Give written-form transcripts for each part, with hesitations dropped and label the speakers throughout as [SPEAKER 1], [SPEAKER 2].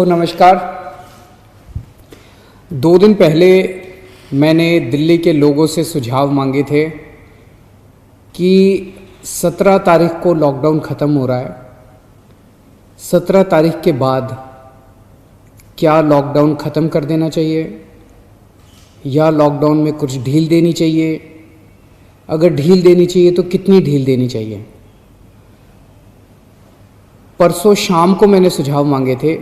[SPEAKER 1] सबको नमस्कार। 2 दिन पहले मैंने दिल्ली के लोगों से सुझाव मांगे थे कि 17 तारीख को लॉकडाउन ख़त्म हो रहा है। 17 तारीख के बाद क्या लॉकडाउन ख़त्म कर देना चाहिए या लॉकडाउन में कुछ ढील देनी चाहिए? अगर ढील देनी चाहिए तो कितनी ढील देनी चाहिए? परसों शाम को मैंने सुझाव मांगे थे।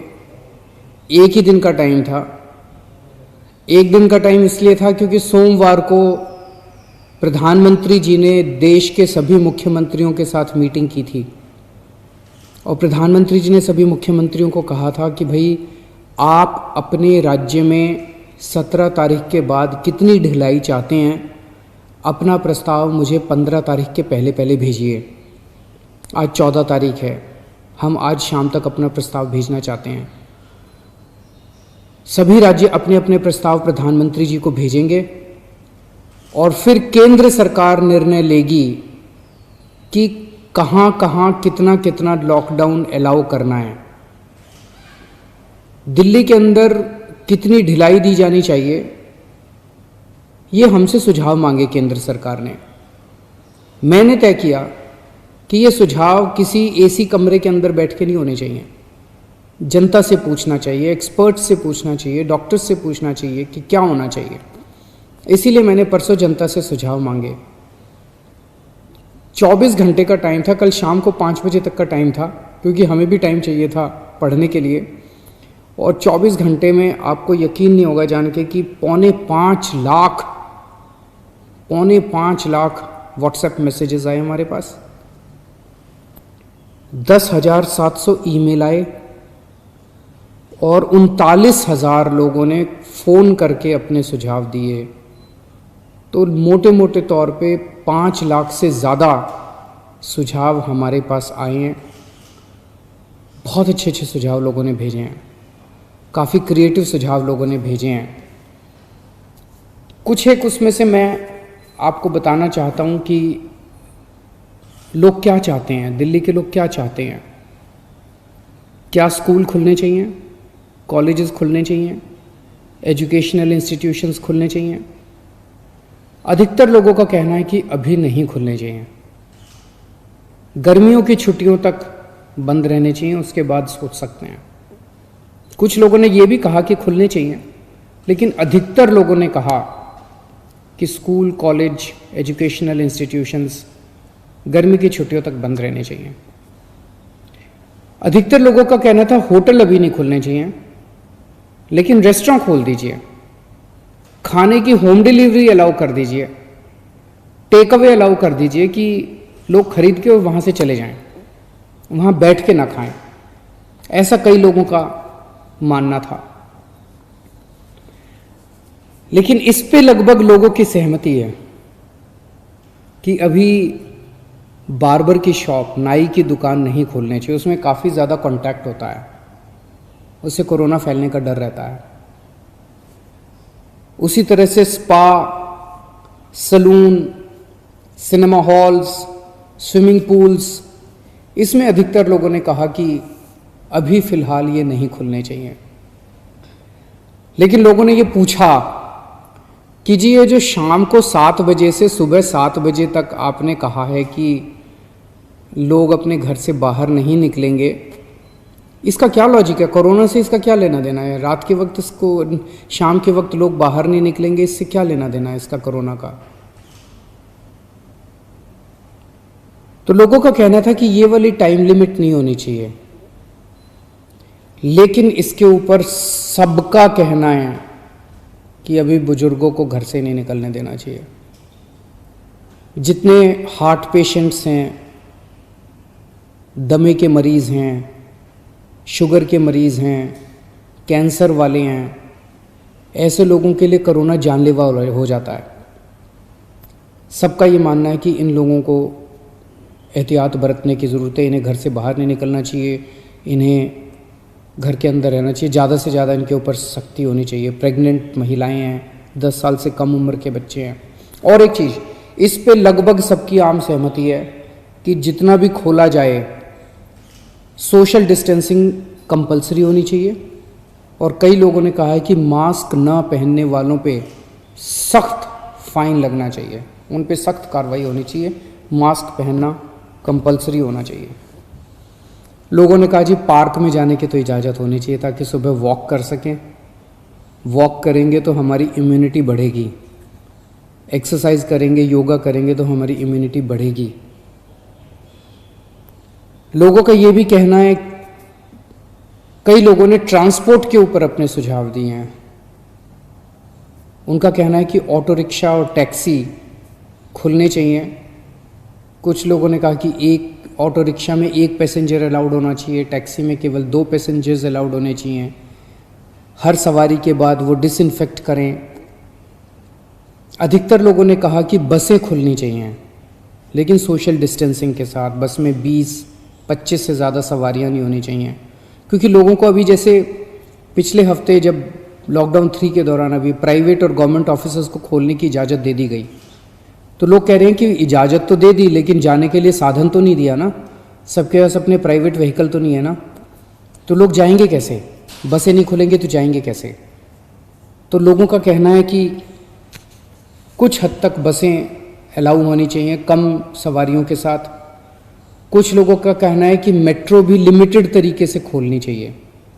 [SPEAKER 1] एक ही दिन का टाइम था। एक दिन का टाइम इसलिए था क्योंकि सोमवार को प्रधानमंत्री जी ने देश के सभी मुख्यमंत्रियों के साथ मीटिंग की थी और प्रधानमंत्री जी ने सभी मुख्यमंत्रियों को कहा था कि भाई आप अपने राज्य में 17 तारीख के बाद कितनी ढिलाई चाहते हैं, अपना प्रस्ताव मुझे 15 तारीख के पहले पहले भेजिए। आज 14 तारीख है, हम आज शाम तक अपना प्रस्ताव भेजना चाहते हैं। सभी राज्य अपने अपने प्रस्ताव प्रधानमंत्री जी को भेजेंगे और फिर केंद्र सरकार निर्णय लेगी कि कहाँ कहाँ कितना कितना लॉकडाउन अलाउ करना है, दिल्ली के अंदर कितनी ढिलाई दी जानी चाहिए। ये हमसे सुझाव मांगे केंद्र सरकार ने। मैंने तय किया कि ये सुझाव किसी एसी कमरे के अंदर बैठ के नहीं होने चाहिए। जनता से पूछना चाहिए, एक्सपर्ट से पूछना चाहिए, डॉक्टर से पूछना चाहिए कि क्या होना चाहिए। इसीलिए मैंने परसों जनता से सुझाव मांगे। 24 घंटे का टाइम था, कल शाम को 5 बजे तक का टाइम था क्योंकि हमें भी टाइम चाहिए था पढ़ने के लिए। और 24 घंटे में आपको यकीन नहीं होगा जान के कि 4.5 लाख व्हाट्सएप मैसेजेस आए हमारे पास, 10,700 ईमेल आए और 39,000 लोगों ने फ़ोन करके अपने सुझाव दिए। तो मोटे मोटे तौर पे 5 लाख से ज़्यादा सुझाव हमारे पास आए हैं। बहुत अच्छे अच्छे सुझाव लोगों ने भेजे हैं, काफ़ी क्रिएटिव सुझाव लोगों ने भेजे हैं। कुछ एक उसमें से मैं आपको बताना चाहता हूँ कि लोग क्या चाहते हैं, दिल्ली के लोग क्या चाहते हैं। क्या स्कूल खुलने चाहिए, कॉलेजेस खुलने चाहिए, एजुकेशनल इंस्टीट्यूशंस खुलने चाहिए? अधिकतर लोगों का कहना है कि अभी नहीं खुलने चाहिए, गर्मियों की छुट्टियों तक बंद रहने चाहिए, उसके बाद सोच सकते हैं। कुछ लोगों ने यह भी कहा कि खुलने चाहिए, लेकिन अधिकतर लोगों ने कहा कि स्कूल, कॉलेज, एजुकेशनल इंस्टीट्यूशंस गर्मी की छुट्टियों तक बंद रहने चाहिए। अधिकतर लोगों का कहना था होटल अभी नहीं खुलने चाहिए, लेकिन रेस्टोरेंट खोल दीजिए, खाने की होम डिलीवरी अलाउ कर दीजिए, टेक अवे अलाउ कर दीजिए कि लोग खरीद के और वहाँ से चले जाएं, वहाँ बैठ के ना खाएं। ऐसा कई लोगों का मानना था। लेकिन इस पे लगभग लोगों की सहमति है कि अभी बार्बर की शॉप, नाई की दुकान नहीं खोलनी चाहिए। उसमें काफ़ी ज़्यादा कांटेक्ट होता है, उससे कोरोना फैलने का डर रहता है। उसी तरह से spa, salon, cinema halls, swimming pools, इसमें अधिकतर लोगों ने कहा कि अभी फ़िलहाल ये नहीं खुलने चाहिए। लेकिन लोगों ने ये पूछा कि जी ये जो शाम को 7 बजे से सुबह 7 बजे तक आपने कहा है कि लोग अपने घर से बाहर नहीं निकलेंगे, इसका क्या लॉजिक है? कोरोना से इसका क्या लेना देना है? रात के वक्त इसको, शाम के वक्त लोग बाहर नहीं निकलेंगे, इससे क्या लेना देना है इसका कोरोना का? तो लोगों का कहना था कि ये वाली टाइम लिमिट नहीं होनी चाहिए। लेकिन इसके ऊपर सबका कहना है कि अभी बुजुर्गों को घर से नहीं निकलने देना चाहिए। जितने हार्ट पेशेंट्स हैं, दमे के मरीज़ हैं, शुगर के मरीज़ हैं, कैंसर वाले हैं, ऐसे लोगों के लिए कोरोना जानलेवा हो जाता है। सबका ये मानना है कि इन लोगों को एहतियात बरतने की ज़रूरत है, इन्हें घर से बाहर नहीं निकलना चाहिए, इन्हें घर के अंदर रहना चाहिए, ज़्यादा से ज़्यादा इनके ऊपर सख्ती होनी चाहिए। प्रेग्नेंट महिलाएं हैं, 10 साल से कम उम्र के बच्चे हैं। और एक चीज़, इस पे लगभग सबकी आम सहमति है कि जितना भी खोला जाए सोशल डिस्टेंसिंग कंपलसरी होनी चाहिए और कई लोगों ने कहा है कि मास्क न पहनने वालों पे सख्त फाइन लगना चाहिए, उन पे सख्त कार्रवाई होनी चाहिए, मास्क पहनना कंपलसरी होना चाहिए। लोगों ने कहा जी पार्क में जाने की तो इजाज़त होनी चाहिए ताकि सुबह वॉक कर सकें, वॉक करेंगे तो हमारी इम्यूनिटी बढ़ेगी, एक्सरसाइज करेंगे, योगा करेंगे तो हमारी इम्यूनिटी बढ़ेगी। लोगों का ये भी कहना है, कई लोगों ने ट्रांसपोर्ट के ऊपर अपने सुझाव दिए हैं। उनका कहना है कि ऑटो रिक्शा और टैक्सी खुलने चाहिए। कुछ लोगों ने कहा कि एक ऑटो रिक्शा में 1 पैसेंजर अलाउड होना चाहिए, टैक्सी में केवल 2 पैसेंजर्स अलाउड होने चाहिए। हर सवारी के बाद वो डिसइंफेक्ट करें। अधिकतर लोगों ने कहा कि बसें खुलनी चाहिए, लेकिन सोशल डिस्टेंसिंग के साथ। बस में 20-25 से ज़्यादा सवारियां नहीं होनी चाहिए, क्योंकि लोगों को अभी जैसे पिछले हफ्ते जब लॉकडाउन 3 के दौरान अभी प्राइवेट और गवर्नमेंट ऑफिसर्स को खोलने की इजाज़त दे दी गई, तो लोग कह रहे हैं कि इजाज़त तो दे दी लेकिन जाने के लिए साधन तो नहीं दिया ना, सबके पास अपने प्राइवेट व्हीकल तो नहीं है ना, तो लोग जाएंगे कैसे? बसें नहीं खुलेंगे तो जाएंगे कैसे? तो लोगों का कहना है कि कुछ हद तक बसें अलाउ होनी चाहिए कम सवारियों के साथ। कुछ लोगों का कहना है कि मेट्रो भी लिमिटेड तरीके से खोलनी चाहिए,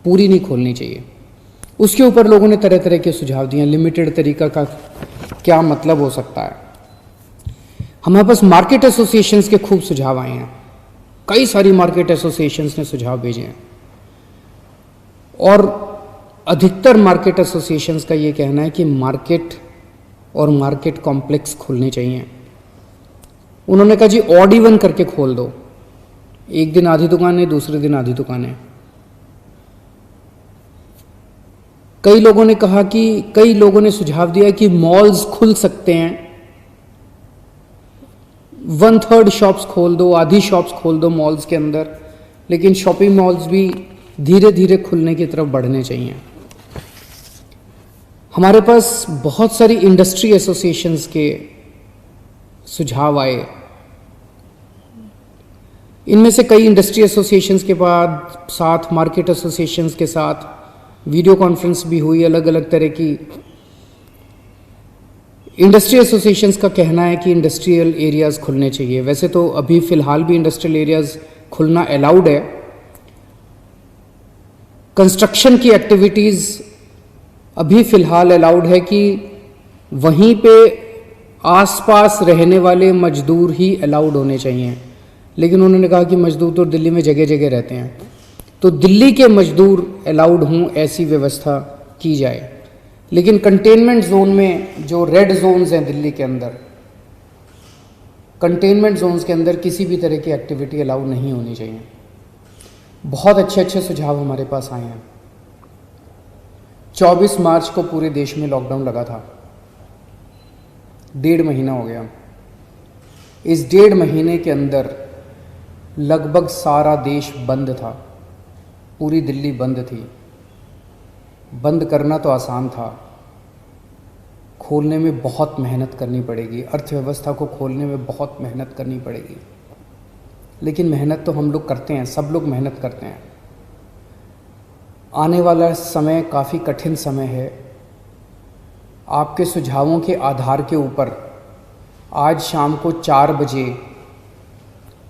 [SPEAKER 1] पूरी नहीं खोलनी चाहिए। उसके ऊपर लोगों ने तरह तरह के सुझाव दिए। लिमिटेड तरीका का क्या मतलब हो सकता है? हमारे पास मार्केट एसोसिएशंस के खूब सुझाव आए हैं, कई सारी मार्केट एसोसिएशंस ने सुझाव भेजे हैं, और अधिकतर मार्केट एसोसिएशंस का ये कहना है कि मार्केट और मार्केट कॉम्प्लेक्स खुलने चाहिए। उन्होंने कहा जी ऑड इवन करके खोल दो, एक दिन आधी दुकानें, दूसरे दिन आधी दुकानें। कई लोगों ने कहा कि कई लोगों ने सुझाव दिया कि मॉल्स खुल सकते हैं, 1/3 शॉप्स खोल दो, आधी शॉप्स खोल दो मॉल्स के अंदर, लेकिन शॉपिंग मॉल्स भी धीरे धीरे खुलने की तरफ बढ़ने चाहिए। हमारे पास बहुत सारी इंडस्ट्री एसोसिएशंस के सुझाव आए। इनमें से कई इंडस्ट्री एसोसिएशंस के बाद साथ मार्केट एसोसिएशंस के साथ वीडियो कॉन्फ्रेंस भी हुई। अलग अलग तरह की इंडस्ट्री एसोसिएशंस का कहना है कि इंडस्ट्रियल एरियाज़ खुलने चाहिए। वैसे तो अभी फ़िलहाल भी इंडस्ट्रियल एरियाज़ खुलना अलाउड है। कंस्ट्रक्शन की एक्टिविटीज़ अभी फ़िलहाल अलाउड है कि वहीं पे आसपास रहने वाले मजदूर ही अलाउड होने चाहिए, लेकिन उन्होंने कहा कि मजदूर तो दिल्ली में जगह जगह रहते हैं, तो दिल्ली के मजदूर अलाउड हों ऐसी व्यवस्था की जाए। लेकिन कंटेनमेंट जोन में जो रेड जोन्स हैं दिल्ली के अंदर, कंटेनमेंट जोन्स के अंदर किसी भी तरह की एक्टिविटी अलाउ नहीं होनी चाहिए। बहुत अच्छे अच्छे सुझाव हमारे पास आए हैं। 24 मार्च को पूरे देश में लॉकडाउन लगा था, 1.5 महीना हो गया। इस 1.5 महीने के अंदर लगभग सारा देश बंद था, पूरी दिल्ली बंद थी। बंद करना तो आसान था, खोलने में बहुत मेहनत करनी पड़ेगी, अर्थव्यवस्था को खोलने में बहुत मेहनत करनी पड़ेगी। लेकिन मेहनत तो हम लोग करते हैं, सब लोग मेहनत करते हैं। आने वाला समय काफ़ी कठिन समय है। आपके सुझावों के आधार के ऊपर आज शाम को 4 बजे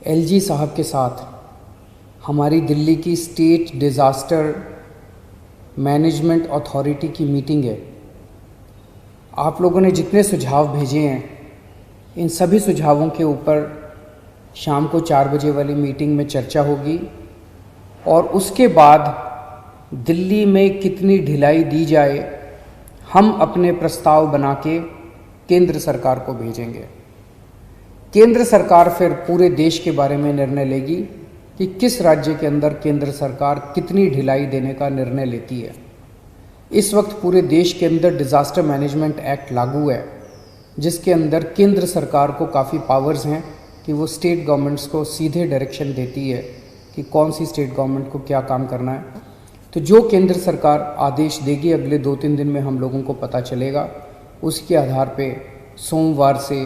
[SPEAKER 1] एलजी साहब के साथ हमारी दिल्ली की स्टेट डिज़ास्टर मैनेजमेंट अथॉरिटी की मीटिंग है। आप लोगों ने जितने सुझाव भेजे हैं, इन सभी सुझावों के ऊपर शाम को 4 बजे वाली मीटिंग में चर्चा होगी, और उसके बाद दिल्ली में कितनी ढिलाई दी जाए, हम अपने प्रस्ताव बना के केंद्र सरकार को भेजेंगे। केंद्र सरकार फिर पूरे देश के बारे में निर्णय लेगी कि किस राज्य के अंदर केंद्र सरकार कितनी ढिलाई देने का निर्णय लेती है। इस वक्त पूरे देश के अंदर डिज़ास्टर मैनेजमेंट एक्ट लागू है, जिसके अंदर केंद्र सरकार को काफ़ी पावर्स हैं कि वो स्टेट गवर्नमेंट्स को सीधे डायरेक्शन देती है कि कौन सी स्टेट गवर्नमेंट को क्या काम करना है। तो जो केंद्र सरकार आदेश देगी अगले 2-3 दिन में हम लोगों को पता चलेगा। उसके आधार पे सोमवार से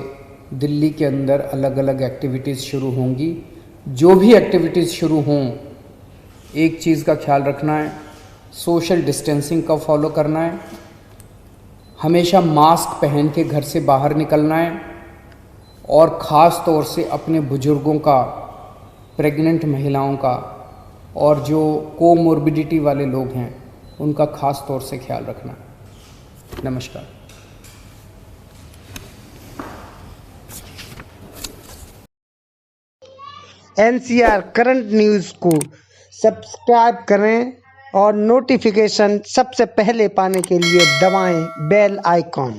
[SPEAKER 1] दिल्ली के अंदर अलग अलग एक्टिविटीज़ शुरू होंगी। जो भी एक्टिविटीज़ शुरू हों, एक चीज़ का ख्याल रखना है, सोशल डिस्टेंसिंग का फॉलो करना है, हमेशा मास्क पहन के घर से बाहर निकलना है और ख़ास तौर से अपने बुज़ुर्गों का, प्रेग्नेंट महिलाओं का और जो कोमोर्बिडिटी वाले लोग हैं उनका ख़ास तौर से ख्याल रखना। नमस्कार।
[SPEAKER 2] NCR करंट न्यूज़ को सब्सक्राइब करें और नोटिफिकेशन सबसे पहले पाने के लिए दबाएं बेल आइकॉन।